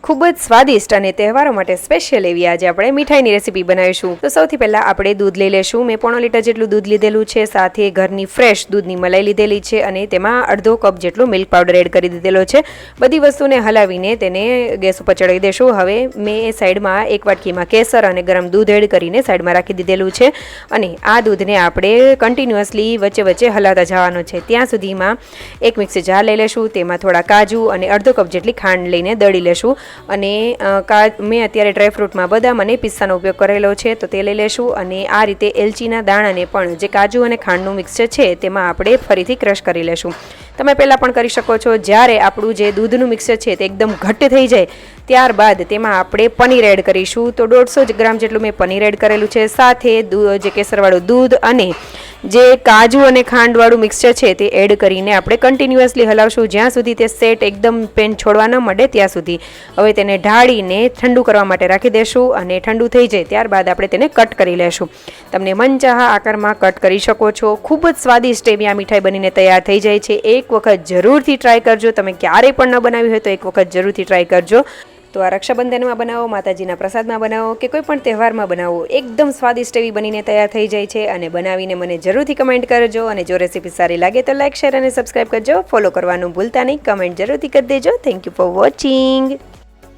ખૂબ જ સ્વાદિષ્ટ અને તહેવારો માટે સ્પેશિયલ એવી આજે આપણે મીઠાઈની રેસીપી બનાવીશું। તો સૌથી પહેલાં આપણે દૂધ લઈ લેશું। મેં 1.5 લીટર જેટલું દૂધ લીધેલું છે, સાથે ઘરની ફ્રેશ દૂધની મલાઈ લીધેલી છે અને તેમાં અડધો કપ જેટલું મિલ્ક પાવડર એડ કરી દીધેલો છે। બધી વસ્તુને હલાવીને તેને ગેસ ઉપર ચડાવી દેશું। હવે મેં એ સાઈડમાં એક વાટકીમાં કેસર અને ગરમ દૂધ એડ કરીને સાઈડમાં રાખી દીધેલું છે અને આ દૂધને આપણે કન્ટિન્યુઅસલી વચ્ચે વચ્ચે હલાવતા જવાનું છે। ત્યાં સુધીમાં એક મિક્સર જાર લઈ લેશું, તેમાં થોડા કાજુ અને અડધો કપ જેટલી ખાંડ લઈને દળી લેશું અને મેં અત્યારે ડ્રાયફ્રૂટમાં બદામ અને પિસ્તાનો ઉપયોગ કરેલો છે તો તે લઈ લેશું અને આ રીતે એલચીના દાણાને પણ જે કાજુ અને ખાંડનું મિક્સચર છે તેમાં આપણે ફરીથી ક્રશ કરી લેશું। તમે પહેલાં પણ કરી શકો છો। જ્યારે આપણું જે દૂધનું મિક્સચર છે તે એકદમ ઘટ્ટ થઈ જાય ત્યારબાદ તેમાં આપણે પનીર એડ કરીશું। તો 150 ગ્રામ જેટલું મેં પનીર એડ કરેલું છે, સાથે જે કેસરવાળું દૂધ અને જે કાજુ અને ખાંડવાળું મિક્સચર છે તે એડ કરીને આપણે કન્ટિન્યુઅસલી હલાવશું જ્યાં સુધી તે સેટ એકદમ પેન છોડવા ન મળે ત્યાં સુધી। હવે તેને ઢાળીને ઠંડુ કરવા માટે રાખી દેશું અને ઠંડુ થઈ જાય ત્યારબાદ આપણે તેને કટ કરી લેશું। તમને મનચાહા આકારમાં કટ કરી શકો છો। ખૂબ જ સ્વાદિષ્ટ એવી આ મીઠાઈ બનીને તૈયાર થઈ જાય છે। એક વખત જરૂરથી ટ્રાય કરજો। તમે ક્યારેય પણ ન બનાવી હોય તો એક વખત જરૂરથી ટ્રાય કરજો। તો આ રક્ષાબંધનમાં બનાવો, માતાજીના પ્રસાદમાં બનાવો કે કોઈ પણ તહેવારમાં બનાવો, એકદમ સ્વાદિષ્ટ એવી બનીને તૈયાર થઈ જાય છે અને બનાવીને મને જરૂરથી કમેન્ટ કરજો અને જો રેસીપી સારી લાગે તો લાઇક, શેર અને સબસ્ક્રાઈબ કરજો। ફોલો કરવાનું ભૂલતા નહીં, કમેન્ટ જરૂરથી કરી દેજો। Thank you for watching.